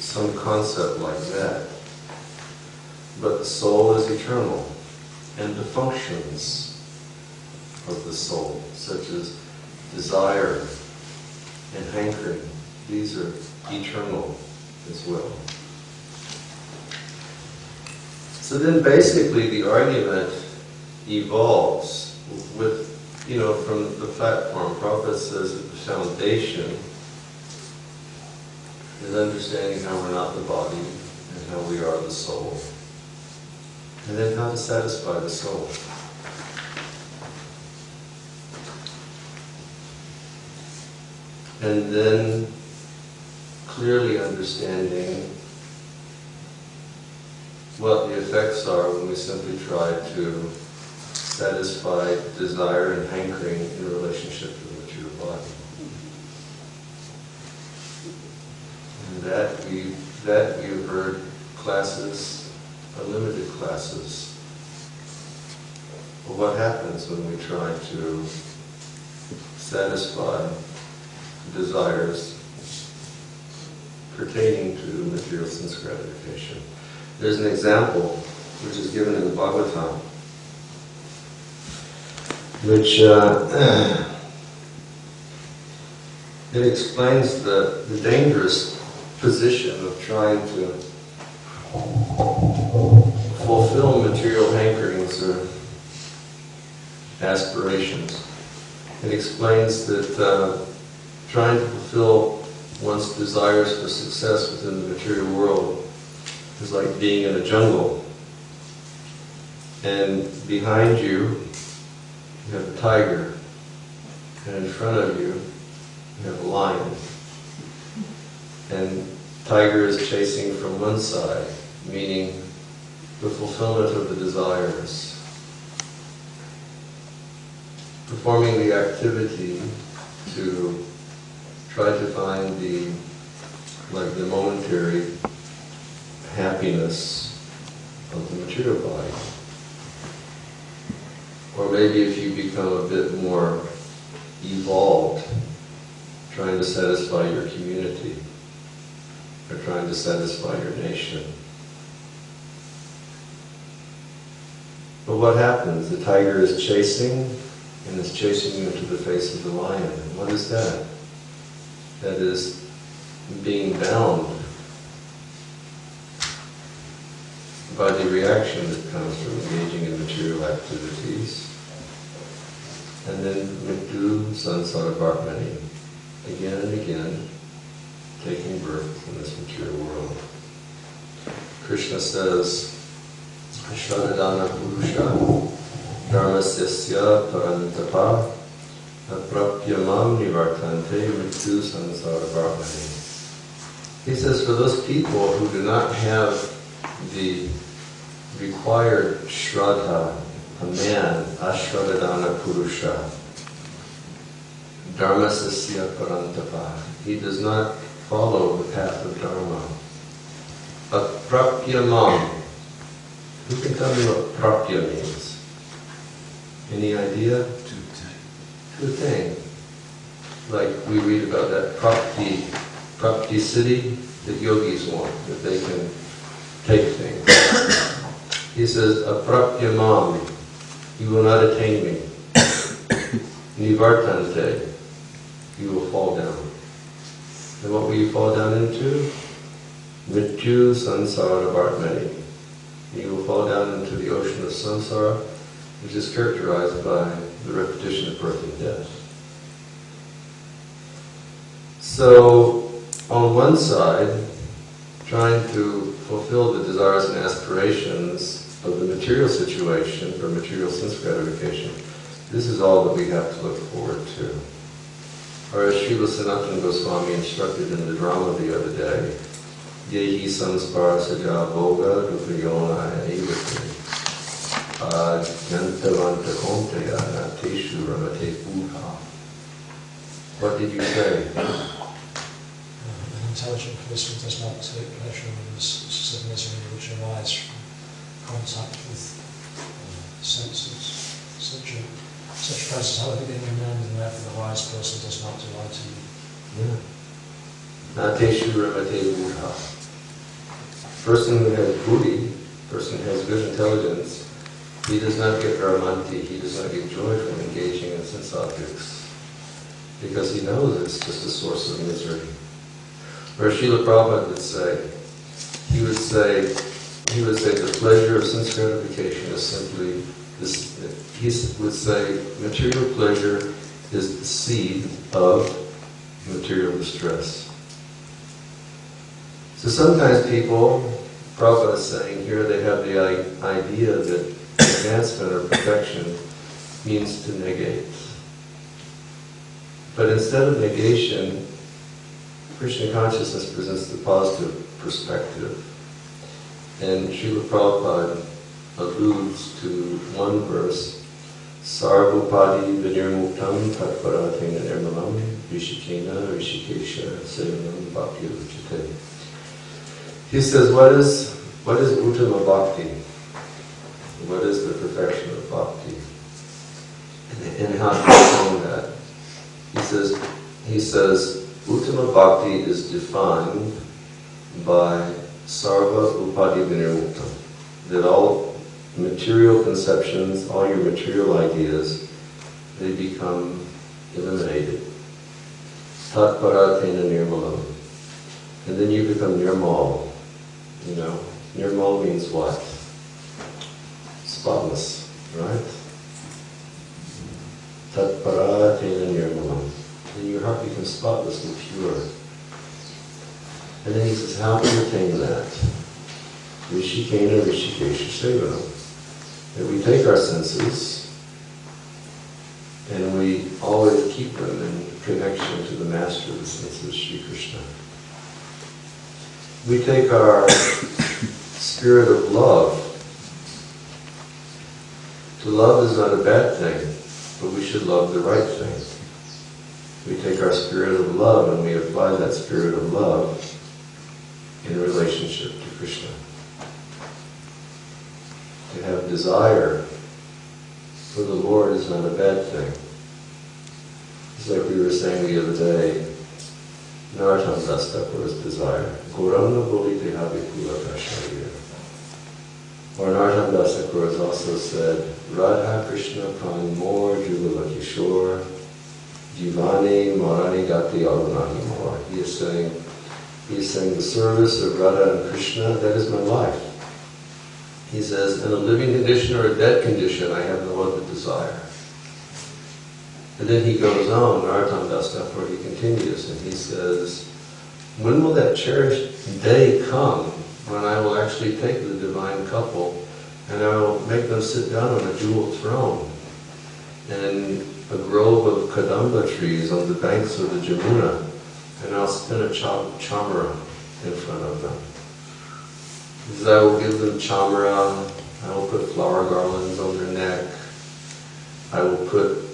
some concept like that. But the soul is eternal, and the functions of the soul, such as desire and hankering, these are eternal as well. So then basically the argument evolves with, from the platform. Prabhupada says that the foundation is understanding how we're not the body and how we are the soul. And then how to satisfy the soul. And then clearly understanding what the effects are when we simply try to satisfy desire and hankering in relationship to the material body. And that we've heard classes, unlimited classes. But what happens when we try to satisfy desires pertaining to material sense gratification? There's an example which is given in the Bhagavatam, which it explains the dangerous position of trying to fulfill material hankerings or aspirations. It explains that trying to fulfill one's desires for success within the material world is like being in a jungle. And behind you, you have a tiger. And in front of you, you have a lion. And tiger is chasing from one side, meaning the fulfillment of the desires. Performing the activity to try to find the momentary happiness of the material body. Or maybe if you become a bit more evolved, trying to satisfy your community, or trying to satisfy your nation. But what happens? The tiger is chasing, and is chasing you into the face of the lion. And what is that? That is being bound by the reaction that comes from engaging in material activities. And then Mrityu Sansara Bharmani, again and again, taking birth in this material world. Krishna says, Shradadana Purusha Dharmasya Parantapa Aprapyamam Nivartante Mrityu Sansara Bharmani. He says, for those people who do not have the required Shraddha, a man, Ashradadana Purusha, Dharmasya Parantapa, he does not follow the path of Dharma. Aprapyamam. Who can tell me what prapya means? Any idea? To attain. Like we read about that prapti city that yogis want, that they can take things. He says, aprapyamam, you will not attain me. Nivartante, you will fall down. And what will you fall down into? Mrityu Sansara Bharmani. You will fall down into the ocean of samsara, which is characterized by the repetition of birth and death. So, on one side, trying to fulfill the desires and aspirations of the material situation for material sense gratification, this is all that we have to look forward to. Or as Srila Sanatana Goswami instructed in the drama the other day, Yehi samspara saja bhoga rupayona evati jantavanta konteya nateshu ramate puha. What did you say? An intelligent person does not take pleasure in the successive misery which arises from contact with senses. Such process, however, being remembered, and therefore the wise person does not delight in. Nateshu ramate puha. person who has buddhi, person who has good intelligence, he does not get ramanti, he does not get joy from engaging in sense objects, because he knows it's just a source of misery. Where Srila Prabhupada would say, he would say the pleasure of sense gratification is simply this. He would say material pleasure is the seed of material distress. So sometimes people, Prabhupada is saying here, they have the idea that advancement or perfection means to negate. But instead of negation, Krishna consciousness presents the positive perspective. And Srila Prabhupada alludes to one verse, Sarvopadi vinirmuktam tatparatena nirmalam rishikena rishikesha sevanam bhakti uchite. He says, what is Uttama Bhakti? What is the perfection of Bhakti? And how to define that? He says, Uttama Bhakti is defined by Sarva Upadi Vinirmuktam, that all material conceptions, all your material ideas, they become eliminated. Tat paratena nirmalam. And then you become nirmal. You know, nirmal means what? Spotless, right? Tat paratena nirmalam. And your heart becomes spotless and pure. And then he says, how to attain that? Rishikena rishikesha sevanam. That we take our senses and we always keep them in connection to the master of the senses, Sri Krishna. We take our spirit of love. To love is not a bad thing, but we should love the right thing. We take our spirit of love and we apply that spirit of love in relationship to Krishna. To have desire for the Lord is not a bad thing. It's like we were saying the other day, Narottam Das Thakur's desire. Gauranga Bolite Habikula Kashaya. Or Narottam Das Thakur has also said, Radha Krishna Pan Mor Jugala Kishore Jivani Marani Gati Arunani Mor. He is saying the service of Radha and Krishna, that is my life. He says, in a living condition or a dead condition, I have no other desire. And then he goes on, Narottam Das Thakur, he continues, and he says, when will that cherished day come when I will actually take the divine couple and I will make them sit down on a jeweled throne in a grove of kadamba trees on the banks of the Jamuna, and I'll spin a chamara in front of them. He says, I will give them chamara, I will put flower garlands on their neck, I will put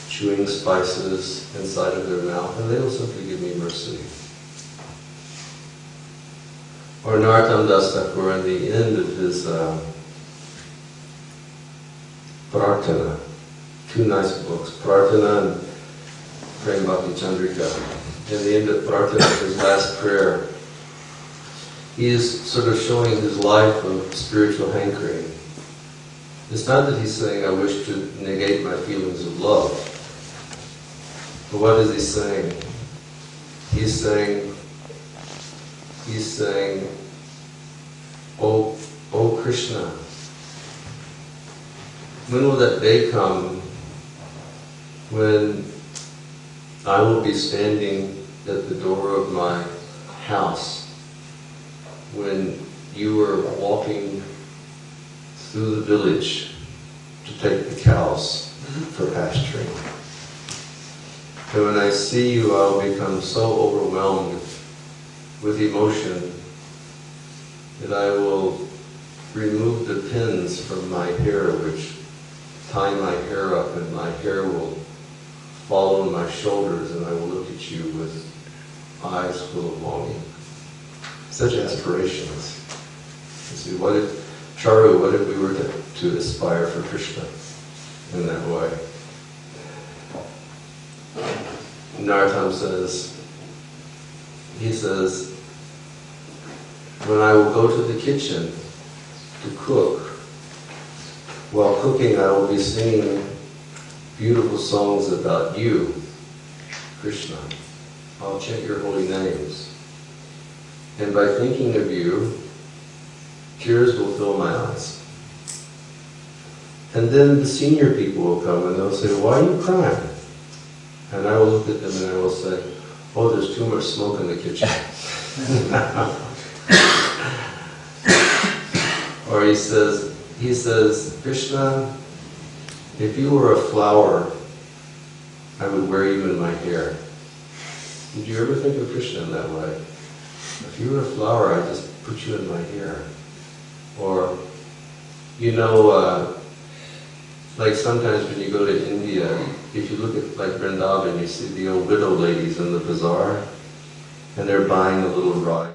chewing spices inside of their mouth, and they will simply give me mercy. Or Narottam Das Thakur, in the end of his Prarthana, two nice books, Prarthana and Prem Bhakti Chandrika. In the end of Prarthana, his last prayer, he is sort of showing his life of spiritual hankering. It's not that he's saying, I wish to negate my feelings of love. But what is he saying? He's saying, oh Krishna, when will that day come when I will be standing at the door of my house when you are walking through the village to take the cows for pasturing? And when I see you, I will become so overwhelmed with emotion that I will remove the pins from my hair, which tie my hair up, and my hair will fall on my shoulders, and I will look at you with eyes full of longing. Such aspirations. You see, what if we were to aspire for Krishna in that way? Narottam says, when I will go to the kitchen to cook, while cooking I will be singing beautiful songs about you, Krishna. I'll chant your holy names. And by thinking of you, tears will fill my eyes. And then the senior people will come and they'll say, why are you crying? And I will look at them and I will say, oh, there's too much smoke in the kitchen. Or he says, Krishna, if you were a flower, I would wear you in my hair. Did you ever think of Krishna in that way? If you were a flower, I'd just put you in my hair. Or, you know, like sometimes when you go to India, if you look at like Vrindavan, you see the old widow ladies in the bazaar, and they're buying a little rice.